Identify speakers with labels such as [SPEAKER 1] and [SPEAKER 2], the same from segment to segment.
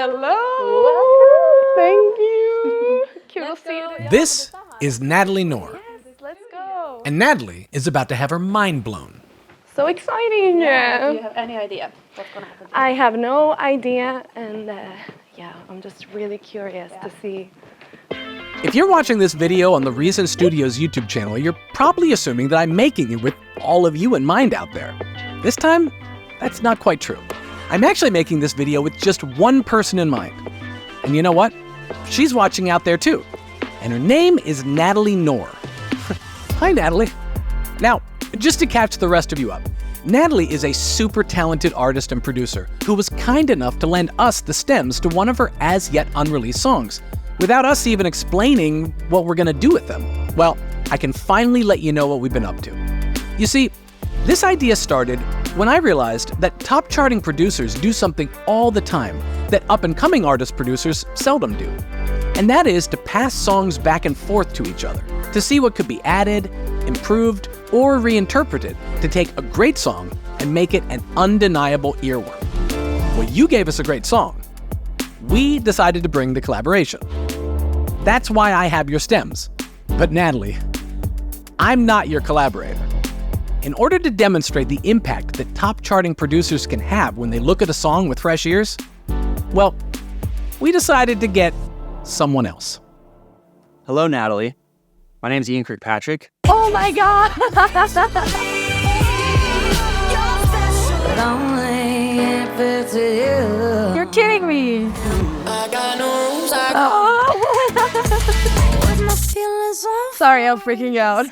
[SPEAKER 1] Hello. Thank you. Kul att se dig.
[SPEAKER 2] This is Natali Noor.
[SPEAKER 1] Yes, let's go.
[SPEAKER 2] And Natali is about to have her mind blown.
[SPEAKER 1] So exciting.
[SPEAKER 3] Do you have any idea what's going to happen?
[SPEAKER 1] I have no idea, and I'm just really curious to see.
[SPEAKER 2] If you're watching this video on the Reason Studios YouTube channel, you're probably assuming that I'm making it with all of you in mind out there. This time, that's not quite true. I'm actually making this video with just one person in mind. And you know what? She's watching out there too. And her name is Natali Noor. Hi, Natali. Now, just to catch the rest of you up, Natali is a super talented artist and producer who was kind enough to lend us the stems to one of her as yet unreleased songs, without us even explaining what we're gonna do with them. Well, I can finally let you know what we've been up to. You see, this idea started when I realized that top charting producers do something all the time that up-and-coming artist producers seldom do. And that is to pass songs back and forth to each other, to see what could be added, improved, or reinterpreted to take a great song and make it an undeniable earworm. Well, you gave us a great song. We decided to bring the collaboration. That's why I have your stems. But Natali, I'm not your collaborator. In order to demonstrate the impact that top charting producers can have when they look at a song with fresh ears, well, we decided to get someone else.
[SPEAKER 4] Hello, Natali. My name's Ian Kirkpatrick.
[SPEAKER 1] Oh my God! You're kidding me! Sorry, I'm freaking out.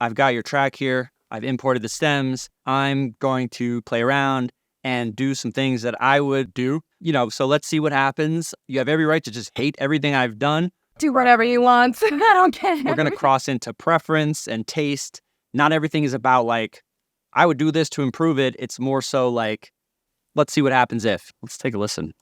[SPEAKER 4] I've got your track here. I've imported the stems. I'm going to play around and do some things that I would do. So let's see what happens. You have every right to just hate everything I've done.
[SPEAKER 1] Do whatever you want. I don't care.
[SPEAKER 4] We're going to cross into preference and taste. Not everything is about I would do this to improve it. It's more so let's see what happens if. Let's take a listen.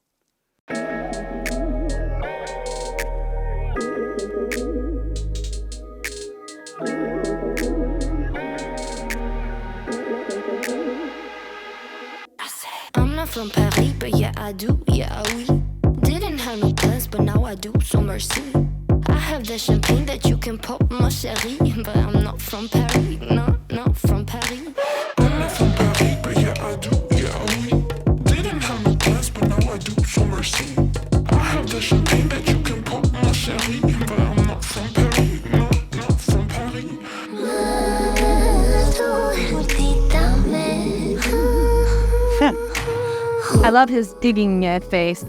[SPEAKER 5] I'm not from Paris, but yeah, I do, yeah, oui. Didn't have no plans, but now I do, so merci. I have the champagne that you can pop, mon chéri. But I'm not from Paris, no, not from Paris.
[SPEAKER 6] I'm not from Paris, but yeah, I do, yeah, oui. Didn't have no plans, but now I do, so merci. I have the champagne that you can pop, mon chéri. But I'm not from Paris, no, not from Paris.
[SPEAKER 1] I love his digging face.
[SPEAKER 5] You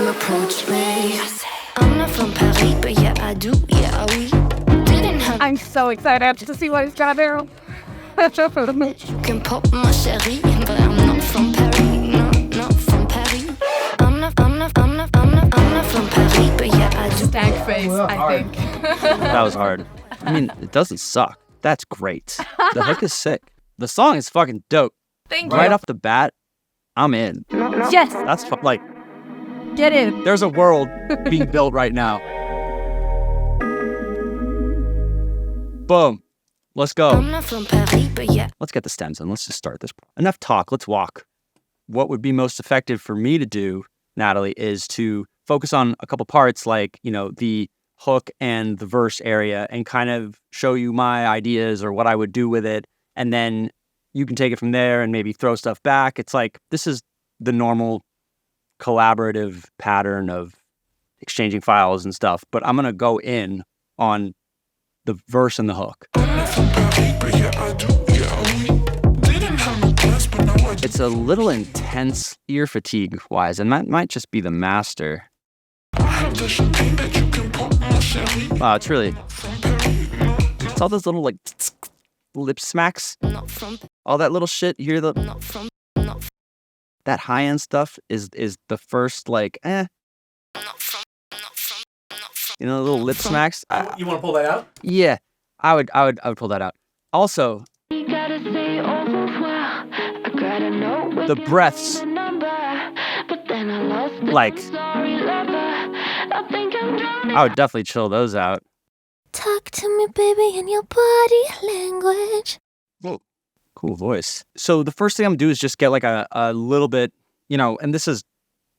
[SPEAKER 5] approach me. I'm not from Paris, but yeah, I do, yeah, oui. Didn't have.
[SPEAKER 1] I'm so excited to see what he's got there.
[SPEAKER 5] You can pop, my chérie, but I'm not from Paris, no, not from Paris. I'm not from Paris, but yeah, I do.
[SPEAKER 1] Stank face, I think.
[SPEAKER 4] That was hard. I mean, it doesn't suck. That's great. The hook is sick. The song is fucking dope.
[SPEAKER 1] Thank you.
[SPEAKER 4] Right off the bat, I'm in.
[SPEAKER 1] Yes.
[SPEAKER 4] That's
[SPEAKER 1] Get in.
[SPEAKER 4] there's a world being built right now. Boom. Let's go.
[SPEAKER 5] I'm not from Paris, but yeah.
[SPEAKER 4] Let's get the stems in. Let's just start this. Enough talk. Let's walk. What would be most effective for me to do, Natali, is to focus on a couple parts the hook and the verse area and kind of show you my ideas or what I would do with it. And then you can take it from there and maybe throw stuff back. It's this is the normal collaborative pattern of exchanging files and stuff. But I'm going to go in on the verse and the hook. It's a little intense ear fatigue wise, and that might just be the master. Wow, it's really, it's all those little lip smacks, all that little shit. You hear that high end stuff is the first little lip smacks.
[SPEAKER 2] You want to pull that out?
[SPEAKER 4] Yeah, I would pull that out. Also, the breaths. Like, I would definitely chill those out.
[SPEAKER 5] Talk to me, baby, in your body language.
[SPEAKER 4] Whoa, cool voice. So the first thing I'm gonna do is just get like a little bit, and this is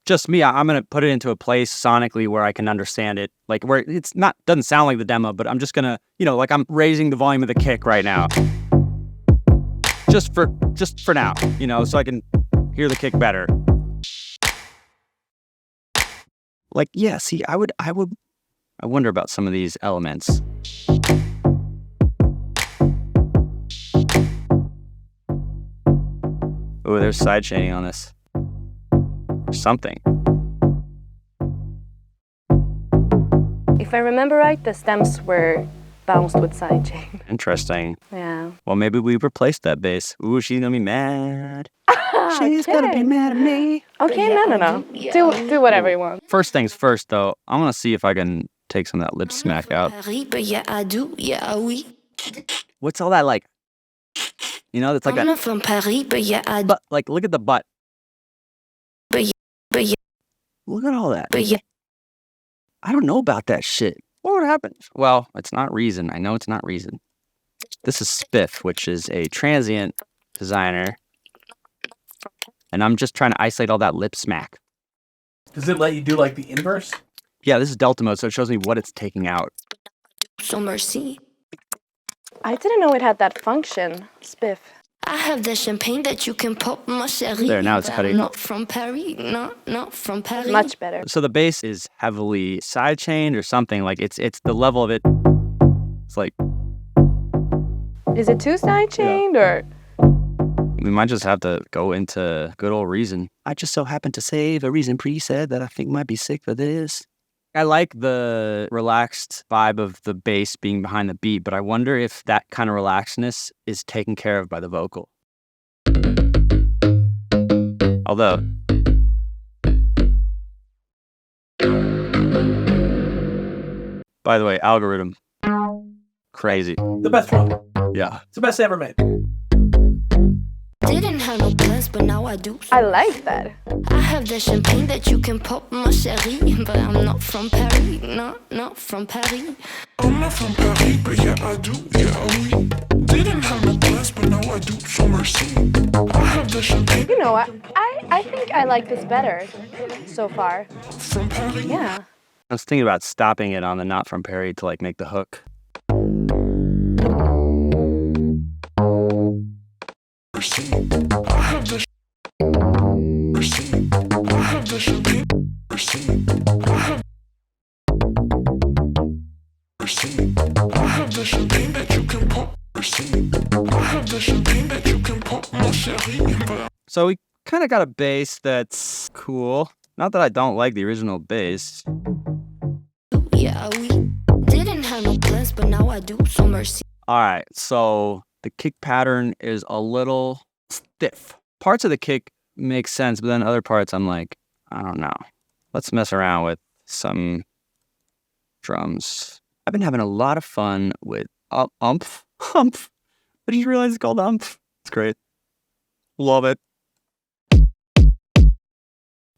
[SPEAKER 4] just me. I'm gonna put it into a place sonically where I can understand it, like where it's not doesn't sound like the demo, but I'm just gonna, like I'm raising the volume of the kick right now, just for now, so I can hear the kick better. Like, yeah, see, I wonder about some of these elements. Oh, there's sidechaining on this. Or something.
[SPEAKER 1] If I remember right, the stems were bounced with sidechain.
[SPEAKER 4] Interesting.
[SPEAKER 1] Yeah.
[SPEAKER 4] Well, maybe we replaced that bass. Ooh, she's gonna be mad. She's gonna be mad at me.
[SPEAKER 1] Okay, no. Do whatever you want.
[SPEAKER 4] First things first, though, I want to see if I can take some of that lip smack out. What's all that like? It's like that.
[SPEAKER 5] From Paris, but yeah, I do.
[SPEAKER 4] But like, look at the butt.
[SPEAKER 5] But yeah,
[SPEAKER 4] Look at all that.
[SPEAKER 5] but yeah.
[SPEAKER 4] I don't know about that shit. What would happen? Well, it's not Reason. I know it's not Reason. This is Spiff, which is a transient designer. And I'm just trying to isolate all that lip smack.
[SPEAKER 2] Does it let you do like the inverse?
[SPEAKER 4] Yeah, this is Delta mode, so it shows me what it's taking out.
[SPEAKER 5] So merci.
[SPEAKER 1] I didn't know it had that function, Spiff.
[SPEAKER 5] I have the champagne that you can pop, mon chéri.
[SPEAKER 4] There, now it's
[SPEAKER 5] But
[SPEAKER 4] cutting.
[SPEAKER 5] I'm not from Paris. Not from Paris.
[SPEAKER 1] Much better.
[SPEAKER 4] So the bass is heavily sidechained or something. Like it's the level of it. It's like
[SPEAKER 1] Is it too sidechained or?
[SPEAKER 4] we might just have to go into good old Reason. I just so happen to save a Reason preset that I think might be sick for this. I like the relaxed vibe of the bass being behind the beat, but I wonder if that kind of relaxedness is taken care of by the vocal. Although, by the way, Algoritm, crazy.
[SPEAKER 2] The best one.
[SPEAKER 4] Yeah.
[SPEAKER 2] It's the best ever made.
[SPEAKER 5] Didn't have no plans, but now I do.
[SPEAKER 1] I like that.
[SPEAKER 5] I have the champagne that you can pop, mon chéri. But I'm not from Paris. Not from Paris.
[SPEAKER 6] I'm not from Paris, but yeah, I do, yeah, oui. Didn't have no plans, but now I do, so merci. I have the champagne
[SPEAKER 1] You know what? I think I like this better so far.
[SPEAKER 6] from Paris.
[SPEAKER 1] Yeah.
[SPEAKER 4] I was thinking about stopping it on the Not From Perry to like make the hook.
[SPEAKER 6] Merci. I have the merci. I have the champagne. Merci. I have merci. I have the champagne that you can pop. Merci. I have the champagne that you can pop, mon chéri. But
[SPEAKER 4] So we kind of got a bass that's cool. Not that I don't like the original bass.
[SPEAKER 5] Yeah, oui. Didn't have no plans, but now I do. So merci.
[SPEAKER 4] All right, so the kick pattern is a little stiff. Parts of the kick make sense, but then other parts I'm like, I don't know. Let's mess around with some drums. I've been having a lot of fun with Umpf. Umpf. But did you realize it's called Umpf? It's great. Love it.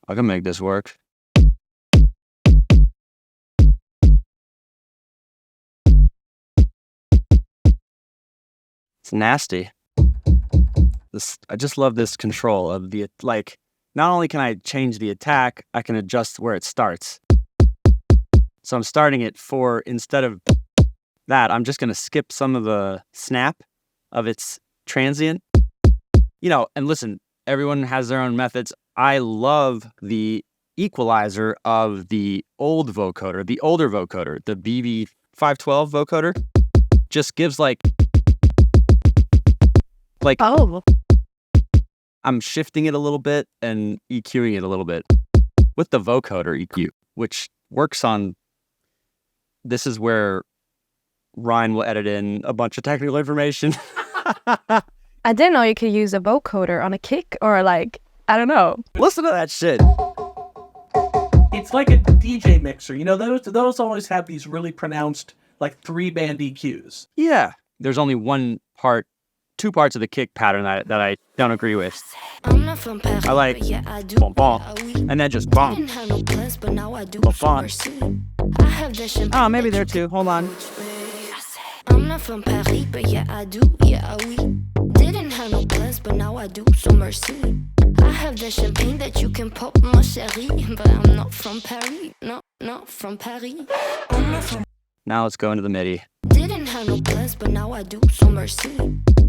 [SPEAKER 4] I can make this work. It's nasty. I just love this control of the, like, not only can I change the attack, I can adjust where it starts. So I'm starting it for, instead of that, I'm just going to skip some of the snap of its transient. And listen, everyone has their own methods. I love the equalizer of the old vocoder, the older vocoder, the BB512 vocoder. Just gives like,
[SPEAKER 1] Oh.
[SPEAKER 4] I'm shifting it a little bit and EQing it a little bit with the vocoder EQ, which works on, this is where Ryan will edit in a bunch of technical information.
[SPEAKER 1] I didn't know you could use a vocoder on a kick or like, I don't know.
[SPEAKER 4] Listen to that shit.
[SPEAKER 2] It's like a DJ mixer. Those always have these really pronounced like 3-band EQs.
[SPEAKER 4] Yeah. There's only one part two parts of the kick pattern that I don't agree with.
[SPEAKER 5] I'm not from Paris,
[SPEAKER 4] I like
[SPEAKER 5] but yeah, I do.
[SPEAKER 4] bom bom,
[SPEAKER 5] Yeah, oui.
[SPEAKER 4] and then just bom.
[SPEAKER 5] Didn't have no plans, but now I do.
[SPEAKER 4] Bom,
[SPEAKER 5] So
[SPEAKER 4] bom.
[SPEAKER 5] merci. I have the champagne
[SPEAKER 4] Oh, maybe
[SPEAKER 5] that
[SPEAKER 4] there
[SPEAKER 5] you
[SPEAKER 4] too. Hold on.
[SPEAKER 5] I'm not from Paris, but yeah, I do. Yeah, oui. Didn't have no plans, but now I do. So merci. I have the champagne that you can pop, mon chéri. But I'm not from Paris. No, not from Paris.
[SPEAKER 4] Now let's go into the MIDI.
[SPEAKER 5] Didn't have no plans, but now I do. So merci.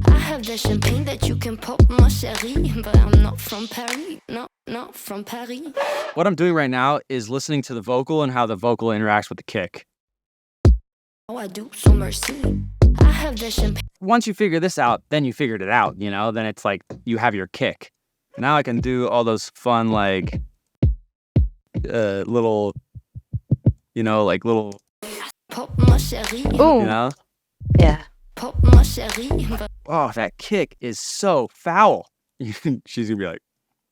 [SPEAKER 5] I have the champagne that you can pop, mon chéri. But I'm not from Paris. No, not from Paris.
[SPEAKER 4] What I'm doing right now is listening to the vocal and how the vocal interacts with the kick.
[SPEAKER 5] Now I do. So merci. I have the champagne.
[SPEAKER 4] Once you figure this out, then you figured it out, you know? Then it's like you have your kick. Now I can do all those fun, like, little, you know, like little,
[SPEAKER 5] Pop, mon chéri.
[SPEAKER 1] Ooh,
[SPEAKER 4] you know?
[SPEAKER 1] yeah.
[SPEAKER 5] Pop, mon chéri. But
[SPEAKER 4] Oh, that kick is so foul. She's gonna be like,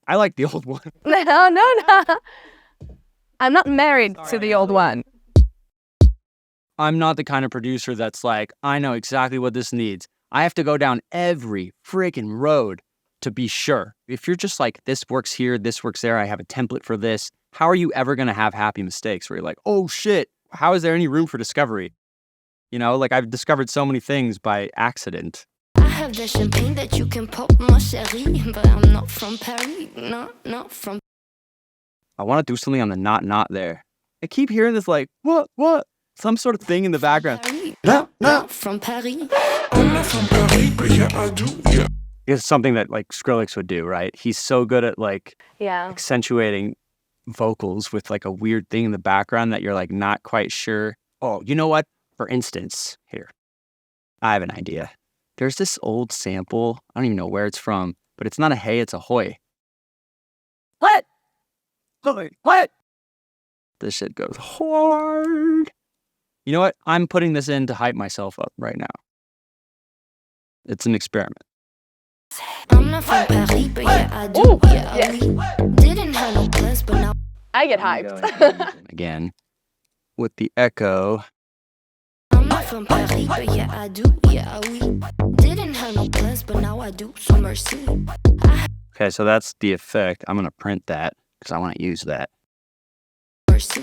[SPEAKER 4] I like the old one.
[SPEAKER 1] No, no. I'm not married to the old one.
[SPEAKER 4] I'm not the kind of producer that's like, I know exactly what this needs. I have to go down every freaking road to be sure. If you're just like, this works here, this works there, I have a template for this, how are you ever going to have happy mistakes where you're like, oh shit, how is there any room for discovery? You know, like I've discovered so many things by accident.
[SPEAKER 5] I have the champagne that you can pop, mon chéri. But I'm not from Paris. No, not from
[SPEAKER 4] I want to do something on the not there. I keep hearing this like, what? Some sort of thing in the background.
[SPEAKER 5] Paris. No, not from Paris.
[SPEAKER 6] I'm not from Paris, but yeah, I do. Yeah.
[SPEAKER 4] It's something that like Skrillex would do, right? He's so good at like
[SPEAKER 1] Yeah.
[SPEAKER 4] accentuating vocals with like a weird thing in the background that you're like not quite sure. Oh, you know what? For instance, here, I have an idea. There's this old sample. I don't even know where it's from, but it's not a hey, it's a hoy. What? Hoy, what? This shit goes hard. You know what? I'm putting this in to hype myself up right now. It's an experiment.
[SPEAKER 5] I'm not from Paris, but yeah, I do.
[SPEAKER 1] Ooh,
[SPEAKER 5] Yeah,
[SPEAKER 1] yes.
[SPEAKER 5] oui. Didn't have no plans, but now
[SPEAKER 1] I get hyped.
[SPEAKER 4] Again, with the echo.
[SPEAKER 5] I'm not from Paris, but yeah, I do. Yeah, oui. Didn't have no plans, but now I do. So merci.
[SPEAKER 4] Okay, so that's the effect. I'm going to print that because I want to use that.
[SPEAKER 5] Merci.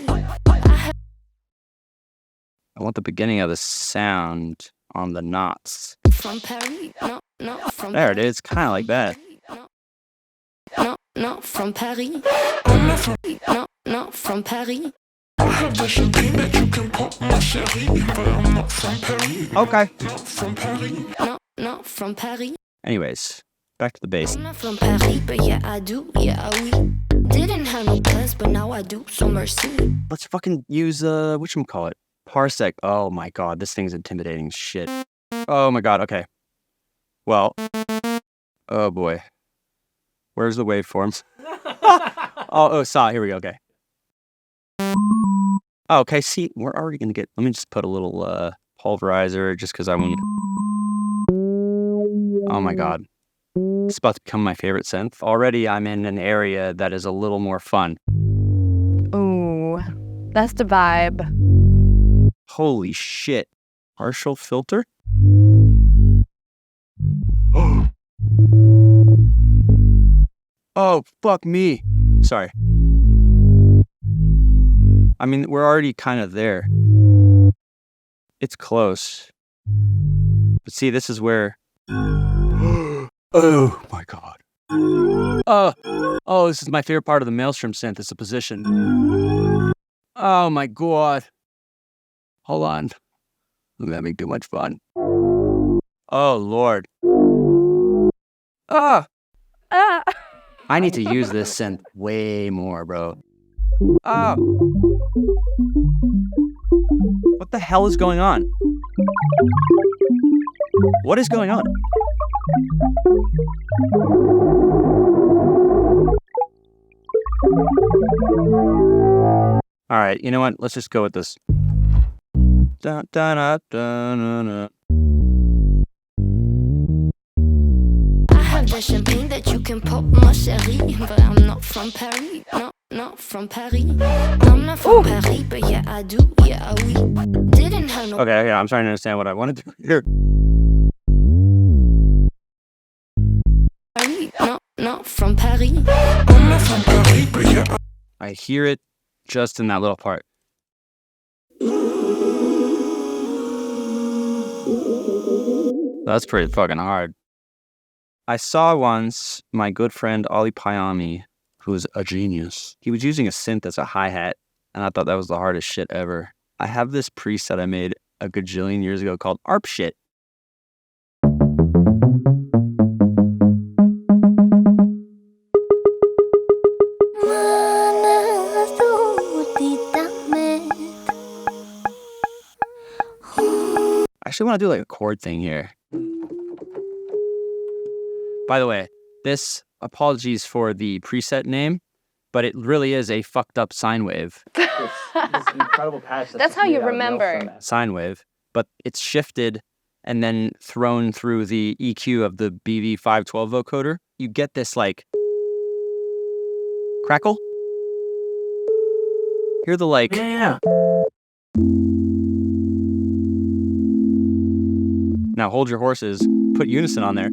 [SPEAKER 4] I want the beginning of the sound on the knots.
[SPEAKER 5] From Paris. No, not from
[SPEAKER 4] There it is, kind of like that.
[SPEAKER 5] No, not from Paris.
[SPEAKER 6] I'm not from.
[SPEAKER 5] No, not from Paris.
[SPEAKER 6] I have the champagne that you can pop, my chérie. But I'm not from Paris.
[SPEAKER 4] Okay.
[SPEAKER 6] Not from Paris.
[SPEAKER 5] No, not from Paris.
[SPEAKER 4] Anyways, back to the bass.
[SPEAKER 5] I'm not from Paris, but yeah, I do. Yeah, oui. Didn't have no plans, but now I do. So merci.
[SPEAKER 4] Let's fucking use, whatchamacallit? Parsec. Oh my god, this thing's intimidating as shit. Oh my god, okay. Well, oh boy. Where's the waveforms? Saw, here we go, okay. Oh, okay, see, we're already gonna get, let me just put a little, pulverizer just because I want. Oh my god. It's about to become my favorite synth. Already I'm in an area that is a little more fun.
[SPEAKER 1] Ooh, that's the vibe.
[SPEAKER 4] Holy shit. Partial filter? Oh, fuck me. Sorry. I mean, we're already kind of there. It's close. But see, this is where... Oh my god. Oh, this is my favorite part of the Maelstrom synth, is the position. Oh my god. Hold on. I'm having too much fun. Oh lord. Ah!
[SPEAKER 1] Ah.
[SPEAKER 4] I need to use this synth way more, bro. Ah! What the hell is going on? What is going on? All right, you know what? Let's just go with this. Dun, dun, dun, dun, dun.
[SPEAKER 5] I have the champagne that you can pop, mon chéri. But I'm not from Paris. No, not from Paris. I'm not from Paris, but yeah, I do. Yeah, oui. Didn't have no
[SPEAKER 4] Okay, I'm trying to understand what I want to do here.
[SPEAKER 5] not from Paris.
[SPEAKER 6] I'm not from Paris, but yeah,
[SPEAKER 4] I hear it just in that little part. That's pretty fucking hard. I saw once my good friend Ollie Pyami, who's a genius. He was using a synth as a hi-hat, and I thought that was the hardest shit ever. I have this preset I made a gajillion years ago called ARP shit. I actually want to do like a chord thing here. By the way, apologies for the preset name, but it really is a fucked up sine wave.
[SPEAKER 1] That's how you remember.
[SPEAKER 4] Sine wave, but it's shifted and then thrown through the EQ of the BV512 vocoder. You get this like crackle. Hear the like.
[SPEAKER 2] Yeah.
[SPEAKER 4] Now hold your horses, put unison on there.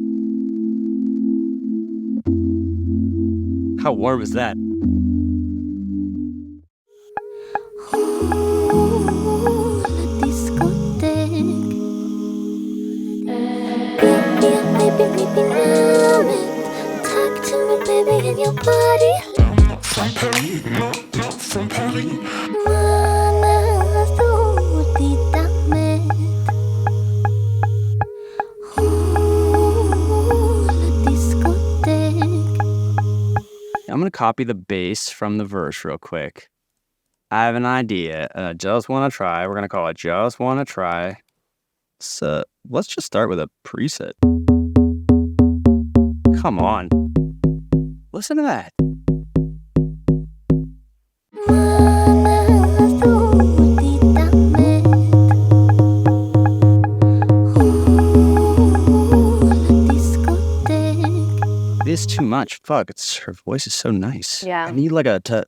[SPEAKER 4] How warm is that?
[SPEAKER 6] I'm not from Paris, not from Paris.
[SPEAKER 4] I'm going to copy the bass from the verse real quick. I have an idea, and I just want to try. We're going to call it Just Want to Try. So let's just start with a preset. Come on. Listen to that. It's too much. Fuck, her voice is so nice.
[SPEAKER 1] Yeah.
[SPEAKER 4] I need like a
[SPEAKER 1] Don't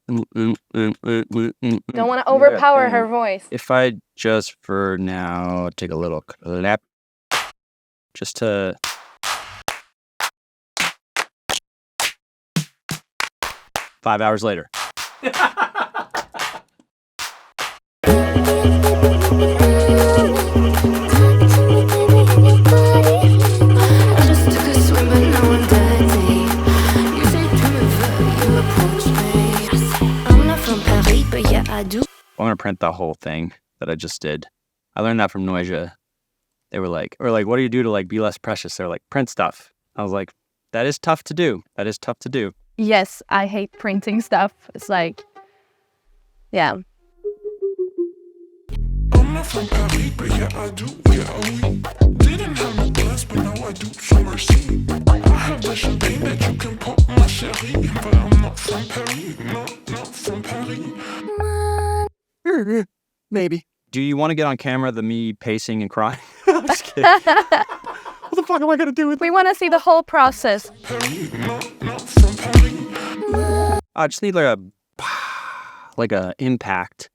[SPEAKER 1] want to overpower her voice.
[SPEAKER 4] If I just for now take a little clap, just to. Five hours later. I'm gonna print the whole thing that I just did. I learned that from Noisia. They were like, what do you do to like be less precious? They're like, print stuff. I was like, that is tough to do. That is tough to do.
[SPEAKER 3] Yes, I hate printing stuff. It's like, yeah.
[SPEAKER 6] I'm not from Paris, but yeah, I do, yeah, oui. Didn't have no class, but now I do, so merci. I have the champagne that you can pop, ma chérie. But I'm not from Paris, not from Paris.
[SPEAKER 4] Maybe. Do you want to get on camera the me pacing and crying? I'm just kidding. What the fuck am I gonna do with
[SPEAKER 3] We want to see the whole process.
[SPEAKER 6] Paris, not from Paris.
[SPEAKER 4] I just need like a impact.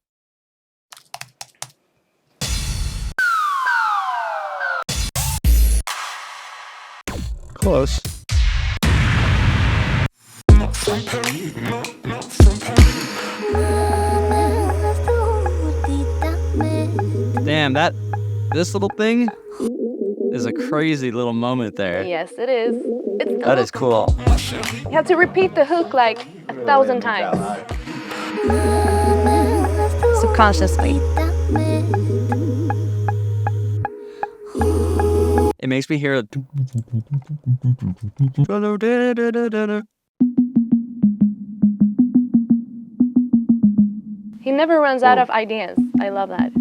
[SPEAKER 4] Close.
[SPEAKER 6] Not from Paris, not from Paris.
[SPEAKER 4] Damn, this little thing is a crazy little moment there.
[SPEAKER 1] Yes, it is. It's the
[SPEAKER 4] That is
[SPEAKER 1] hook.
[SPEAKER 4] cool.
[SPEAKER 1] You have to repeat the hook like 1,000 times. Subconsciously.
[SPEAKER 4] It makes me hear
[SPEAKER 1] He never runs out of ideas. I love that.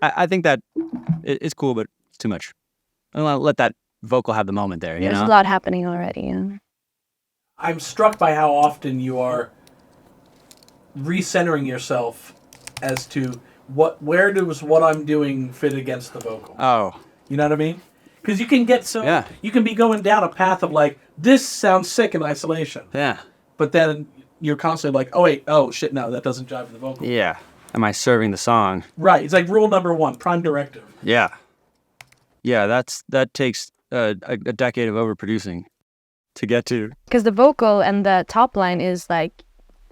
[SPEAKER 4] I think that it's cool, but it's too much. I want to let that vocal have the moment there, you
[SPEAKER 3] There's
[SPEAKER 4] know?
[SPEAKER 3] a lot happening already. Yeah.
[SPEAKER 2] I'm struck by how often you are recentering yourself as to where does what I'm doing fit against the vocal.
[SPEAKER 4] Oh,
[SPEAKER 2] You know what I mean? Because you can get you can be going down a path of like, this sounds sick in isolation.
[SPEAKER 4] yeah.
[SPEAKER 2] But then you're constantly like, oh wait, oh shit, no, that doesn't jive with the vocal.
[SPEAKER 4] Yeah. am I serving the song?
[SPEAKER 2] Right. It's like rule number 1, prime directive.
[SPEAKER 4] Yeah. Yeah, that takes a decade of overproducing to get to.
[SPEAKER 3] Because the vocal and the top line is like,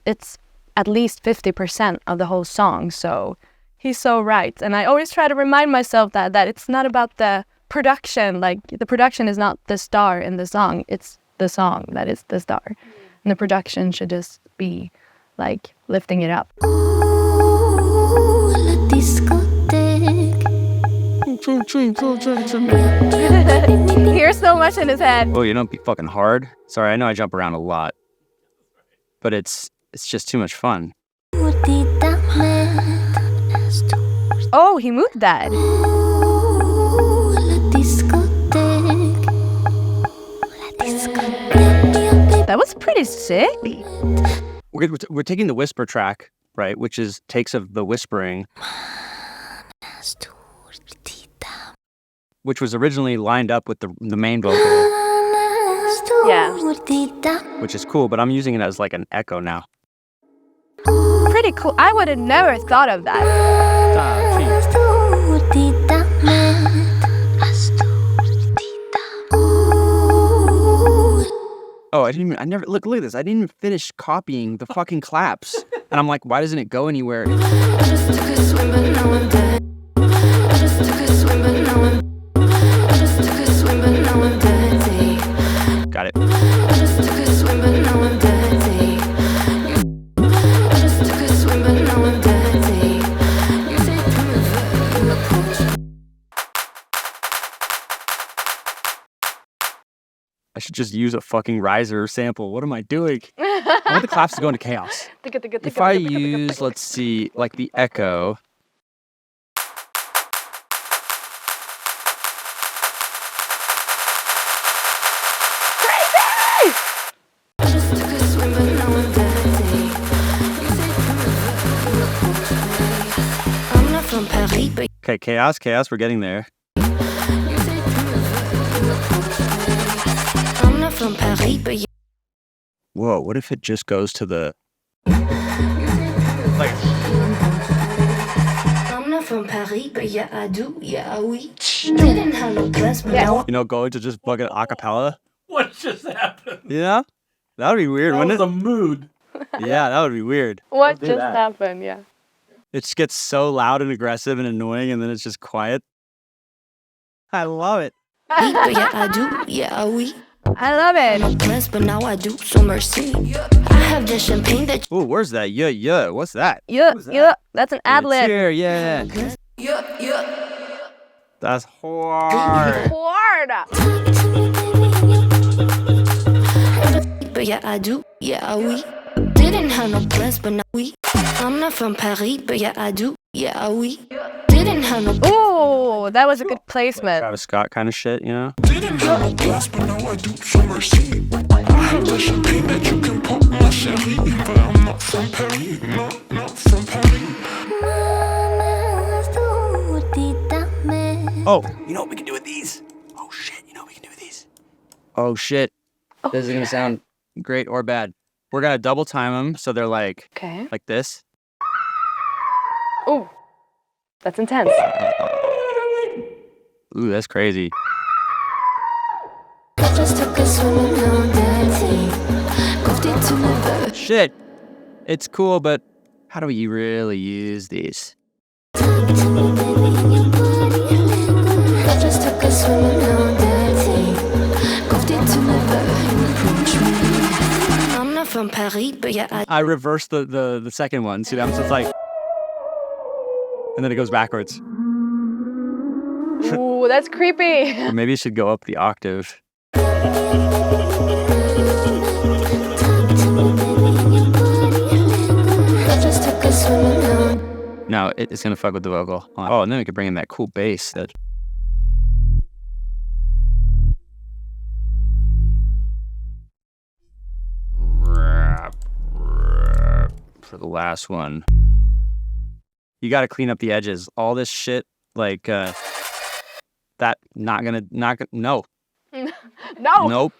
[SPEAKER 3] it's at least 50% of the whole song. So he's so right. And I always try to remind myself that it's not about the production. Like, the production is not the star in the song. It's the song that is the star. And the production should just be like lifting it up. He hears so much in his head.
[SPEAKER 4] Oh, you don't be fucking hard. Sorry, I know I jump around a lot, but it's just too much fun.
[SPEAKER 3] Oh, he moved that. That was pretty sick.
[SPEAKER 4] We're taking the whisper track, right, which is takes of the whispering, which was originally lined up with the main vocal.
[SPEAKER 3] Yeah.
[SPEAKER 4] Which is cool, but I'm using it as like an echo now.
[SPEAKER 3] Pretty cool. I would have never thought of that.
[SPEAKER 4] Oh, look at this. I didn't even finish copying the fucking claps. And I'm like, why doesn't it go anywhere? Got it. I should just use a fucking riser sample. What am I doing? I want the claps to go into chaos. If I use, let's see, like the echo. Okay, chaos, we're getting there.
[SPEAKER 5] From Paris, but yeah.
[SPEAKER 4] Whoa, what if it just goes to the... like...
[SPEAKER 5] I'm not from Paris, but yeah, I do, yeah, oui. Didn't have no class, but now
[SPEAKER 4] You know, going to just fucking acapella?
[SPEAKER 2] What just happened?
[SPEAKER 4] Yeah? That would be weird,
[SPEAKER 2] That
[SPEAKER 4] wouldn't
[SPEAKER 2] was
[SPEAKER 4] it?
[SPEAKER 2] a mood.
[SPEAKER 4] Yeah, that would be weird.
[SPEAKER 3] What
[SPEAKER 2] do
[SPEAKER 3] just
[SPEAKER 2] that.
[SPEAKER 3] happened? Yeah.
[SPEAKER 4] It just gets so loud and aggressive and annoying, and then it's just quiet. I love it.
[SPEAKER 5] yeah, I do, yeah, oui.
[SPEAKER 3] I love it.
[SPEAKER 5] No class, but now I do, so merci. I have the champagne that
[SPEAKER 4] Ooh, where's that? Yeah, what's that?
[SPEAKER 3] Yeah. That's an ad
[SPEAKER 4] It's
[SPEAKER 3] lib.
[SPEAKER 4] here, yeah. That's hard.
[SPEAKER 3] Hard.
[SPEAKER 5] but yeah, I do, yeah, oui. Didn't have no class, but now we. I'm not from Paris, but yeah, I do, yeah, oui. Didn't have no.
[SPEAKER 3] Ooh, that was a good placement.
[SPEAKER 4] Travis Scott kind of shit, you know?
[SPEAKER 6] Didn't have no class, but now I do, so merci. I have the champagne that you can pop, my chérie. But I'm not from Paris, not from Paris.
[SPEAKER 4] Oh, you know what we can do with these? Oh shit, you know what we can do with these? Oh shit. This is gonna sound great or bad. We're gonna double time them so they're like this.
[SPEAKER 1] Ooh, that's intense.
[SPEAKER 4] Ooh, that's crazy. Shit. It's cool, but how do we really use these?
[SPEAKER 5] I'm not from Paris, but yeah,
[SPEAKER 4] I reversed the second one. See that? So it's like, and then it goes backwards.
[SPEAKER 1] Ooh, that's creepy.
[SPEAKER 4] Or maybe it should go up the octave. No, it's gonna fuck with the vocal. Oh, and then we could bring in that cool bass that. For the last one, you got to clean up the edges. All this shit, like that, not gonna, no.
[SPEAKER 1] No.
[SPEAKER 4] Nope.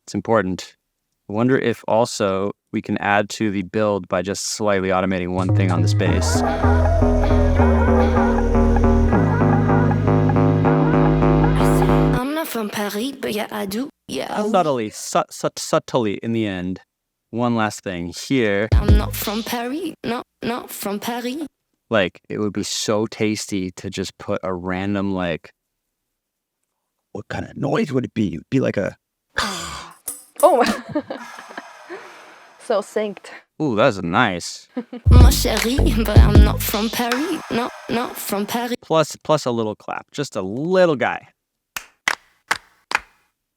[SPEAKER 4] It's important. I wonder if also we can add to the build by just slightly automating one thing on this bass.
[SPEAKER 5] I'm not from Paris, but yeah, I do. Yeah,
[SPEAKER 4] Subtly in the end. One last thing here.
[SPEAKER 5] I'm not from Paris. No, not from Paris.
[SPEAKER 4] Like, it would be so tasty to just put a random, like, what kind of noise would it be? It would be like a...
[SPEAKER 1] Oh, so synced.
[SPEAKER 4] Ooh, that's nice.
[SPEAKER 5] Mon Cheri, but I'm not from Paris. No, not from Paris.
[SPEAKER 4] Plus a little clap. Just a little guy.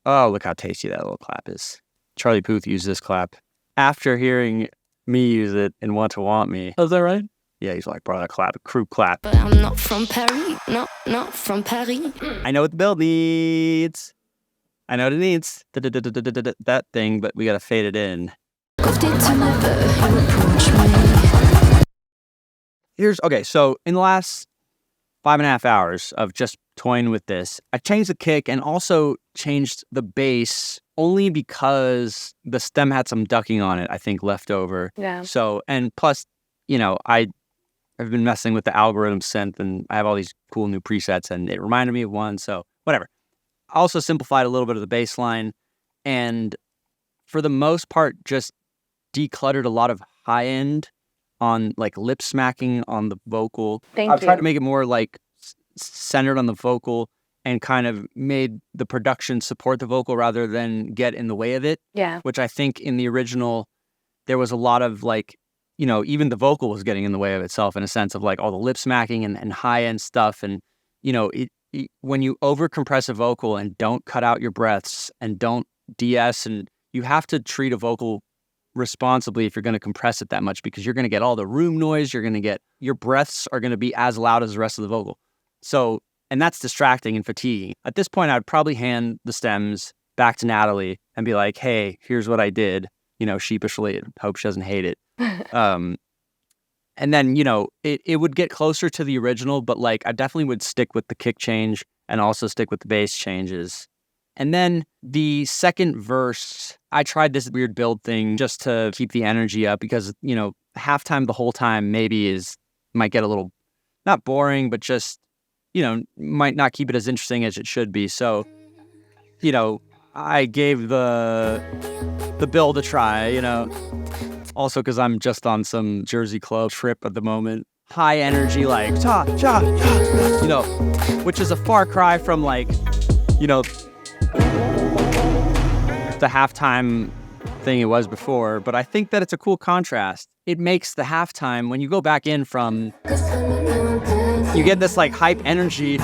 [SPEAKER 4] Oh, look how tasty that little clap is. Charlie Puth used this clap after hearing me use it in Want to Want Me. Oh, is that right? Yeah, he's like, bro, that clap, a crew clap.
[SPEAKER 5] But I'm not from Paris. No, not from Paris.
[SPEAKER 4] I know what the build needs. I know what it needs. That thing, but we gotta fade it in. Okay, so in the last 5.5 hours of just toying with this, I changed the kick and also changed the bass only because the stem had some ducking on it, I think, left over.
[SPEAKER 1] Yeah.
[SPEAKER 4] So, and plus, you know, I've been messing with the Algoritm synth and I have all these cool new presets and it reminded me of one, so whatever. I also simplified a little bit of the bass line and for the most part just decluttered a lot of high end on like lip smacking on the vocal.
[SPEAKER 1] I've
[SPEAKER 4] tried to make it more like centered on the vocal and kind of made the production support the vocal rather than get in the way of it.
[SPEAKER 1] Yeah.
[SPEAKER 4] Which I think in the original, there was a lot of like, you know, even the vocal was getting in the way of itself in a sense of like all the lip smacking and high-end stuff. And, you know, when you over-compress a vocal and don't cut out your breaths and don't de-ess, and you have to treat a vocal responsibly if you're going to compress it that much because you're going to get all the room noise, your breaths are going to be as loud as the rest of the vocal. So, and that's distracting and fatiguing. At this point, I'd probably hand the stems back to Natali and be like, hey, here's what I did, you know, sheepishly, hope she doesn't hate it. And then, you know, it would get closer to the original, but like I definitely would stick with the kick change and also stick with the bass changes. And then the second verse, I tried this weird build thing just to keep the energy up because, you know, halftime the whole time maybe might get a little, not boring, but just, you know, might not keep it as interesting as it should be. So, you know, I gave the build a try, you know, also because I'm just on some Jersey club trip at the moment. High energy, like, cha, cha, cha, you know, which is a far cry from like, you know, the halftime thing it was before, but I think that it's a cool contrast. It makes the halftime, when you go back in from, you get this like hype energy.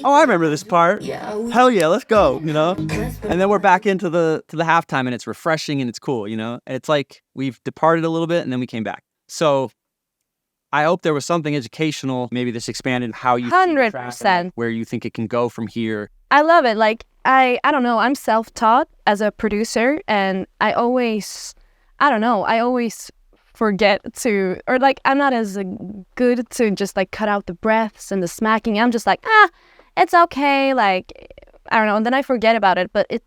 [SPEAKER 4] Oh, I remember this part. Hell yeah, let's go, you know? And then we're back into the halftime and it's refreshing and it's cool, you know? And it's like we've departed a little bit and then we came back. So I hope there was something educational. Maybe this expanded how you
[SPEAKER 3] 100%.
[SPEAKER 4] where you think it can go from here.
[SPEAKER 3] I love it. Like, I don't know, I'm self-taught as a producer and I always forget to, or like, I'm not as good to just like cut out the breaths and the smacking. I'm just like, it's okay. Like, I don't know. And then I forget about it, but it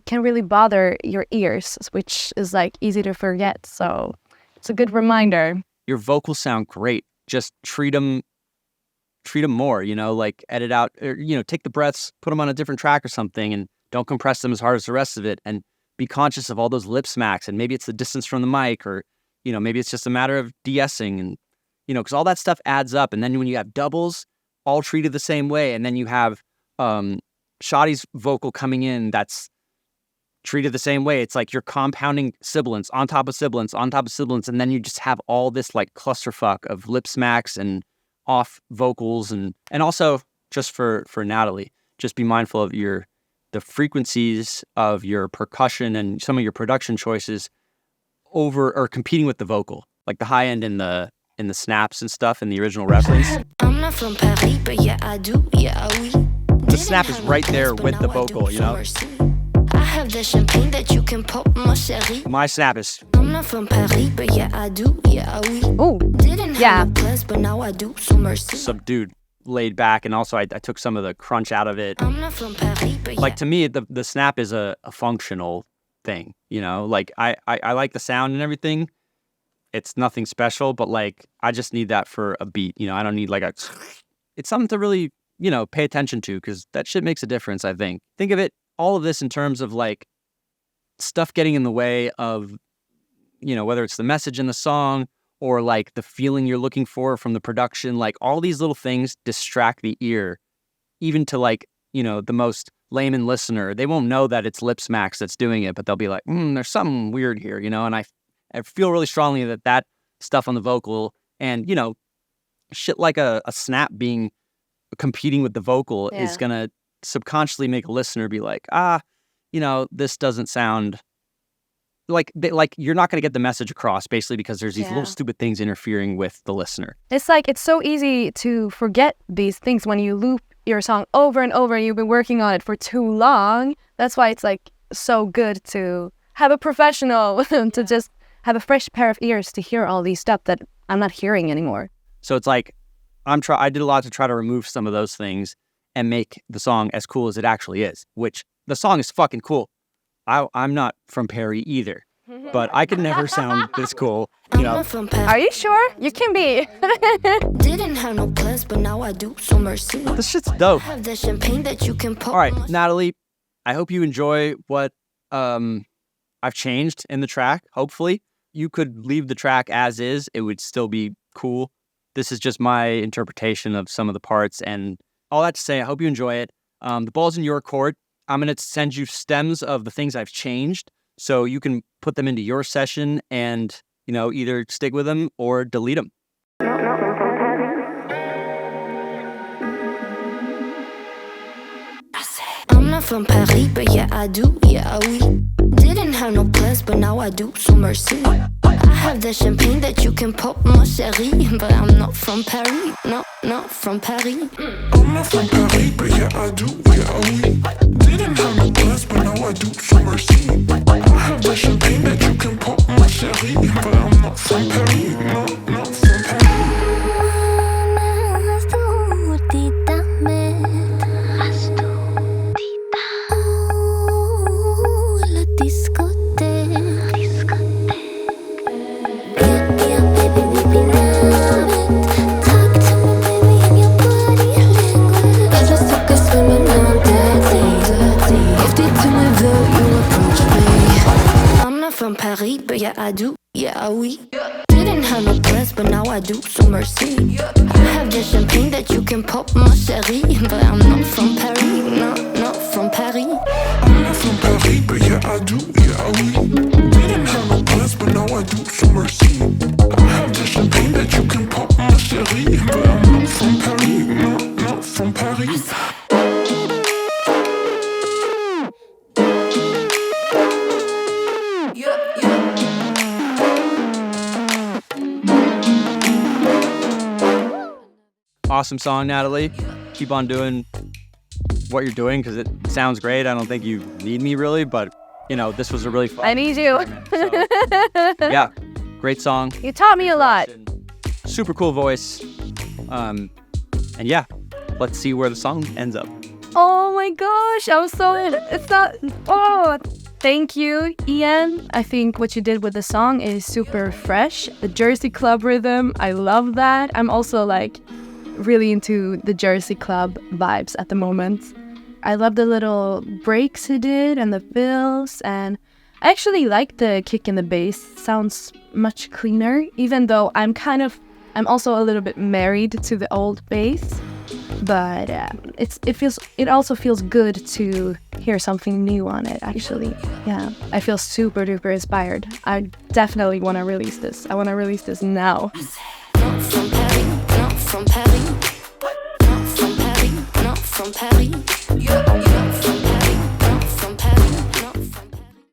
[SPEAKER 3] can really bother your ears, which is like easy to forget. So it's a good reminder.
[SPEAKER 4] Your vocals sound great. Just treat them more, you know, like edit out, or, you know, take the breaths, put them on a different track or something and don't compress them as hard as the rest of it. And be conscious of all those lip smacks. And maybe it's the distance from the mic or, you know, maybe it's just a matter of de-essing and, you know, because all that stuff adds up. And then when you have doubles, all treated the same way. And then you have Shadi's vocal coming in that's treated the same way. It's like you're compounding sibilants on top of sibilants on top of sibilants. And then you just have all this like clusterfuck of lip smacks and off vocals. And also just for Natali, just be mindful of the frequencies of your percussion and some of your production choices over or competing with the vocal, like the high end in the snaps and stuff in the original reference.
[SPEAKER 5] I'm not from Paris, but yeah, I do. Yeah, oui.
[SPEAKER 4] The snap is right there with the vocal, you know?
[SPEAKER 5] I have the champagne that you can pop, mon chéri.
[SPEAKER 4] My snap is...
[SPEAKER 5] I'm not from Paris, but yeah, I do. Yeah, oui.
[SPEAKER 3] Oh,
[SPEAKER 5] Didn't
[SPEAKER 3] yeah.
[SPEAKER 5] have a place, but now I do. So merci.
[SPEAKER 4] Subdued. laid back, and also I took some of the crunch out of it.
[SPEAKER 5] I'm not from Paris, but
[SPEAKER 4] Like, to me, the snap is a functional thing, you know? Like, I like the sound and everything. It's nothing special, but, like, I just need that for a beat, you know? I don't need, like, it's something to really, you know, pay attention to, because that shit makes a difference, I think. Think of it, all of this in terms of, like, stuff getting in the way of, you know, whether it's the message in the song or, like, the feeling you're looking for from the production. Like, all these little things distract the ear, even to, like, you know, the most layman listener. They won't know that it's lip smacks that's doing it, but they'll be like, there's something weird here, you know? And I feel really strongly that stuff on the vocal and, you know, shit like a snap being competing with the vocal is going to subconsciously make a listener be like, you know, this doesn't sound like you're not going to get the message across, basically, because there's these little stupid things interfering with the listener.
[SPEAKER 3] It's like, it's so easy to forget these things when you loop your song over and over. You've been working on it for too long. That's why it's like so good to have a professional to just have a fresh pair of ears to hear all these stuff that I'm not hearing anymore. So
[SPEAKER 4] it's like I did a lot to try to remove some of those things and make the song as cool as it actually is, which the song is fucking cool. I'm not from Paris either, but I could never sound this cool, you know.
[SPEAKER 3] Are you sure? You can be.
[SPEAKER 5] Didn't have no plans, but now I do, so mercy.
[SPEAKER 4] This shit's dope.
[SPEAKER 5] Have the champagne that you can pop.
[SPEAKER 4] All right, Natali, I hope you enjoy what I've changed in the track, hopefully. You could leave the track as is. It would still be cool. This is just my interpretation of some of the parts, and all that to say, I hope you enjoy it. The ball's in your court. I'm going to send you stems of the things I've changed, so you can put them into your session and, you know, either stick with them or delete them.
[SPEAKER 5] I'm not from Paris, but yeah, I do, yeah, oui. Didn't have no plans, but now I do, so mercy. I have the champagne that you can pop, mon chéri. But I'm not from Paris, no, not from Paris.
[SPEAKER 6] I'm not from Paris, but yeah, I do, yeah, oui. Didn't have no plans, but now I do, so mercy. I have the champagne that you can pop, mon chéri. But I'm not from Paris, no, not from Paris.
[SPEAKER 5] From Paris, but yeah, I do, yeah, oui. Didn't have no plans, but now I do, so mercy. I have the champagne that you can pop, mon chéri. But I'm not from Paris, no, not from Paris.
[SPEAKER 6] I'm not from Paris, but yeah, I do, yeah, oui. Didn't have no plans, but now I do, so mercy. I have the champagne that you can pop, mon chéri. But I'm not from Paris, no, not from Paris.
[SPEAKER 4] Awesome song, Natali. Keep on doing what you're doing, because it sounds great. I don't think you need me really, but, you know, this was a really fun.
[SPEAKER 3] I need you.
[SPEAKER 4] So, yeah, great song.
[SPEAKER 3] You taught me a lot.
[SPEAKER 4] Super cool voice. And yeah, let's see where the song ends up.
[SPEAKER 3] Oh my gosh, thank you, Ian. I think what you did with the song is super fresh. The Jersey Club rhythm, I love that. I'm also like really into the Jersey Club vibes at the moment. I love the little breaks he did and the fills, and I actually like the kick in the bass. Sounds much cleaner, even though I'm I'm also a little bit married to the old bass, but it also feels good to hear something new on it, actually. Yeah, I feel super duper inspired. I definitely want to release this. I want to release this now.
[SPEAKER 5] Not from Paris, not from Paris. Not from Paris, not from Paris.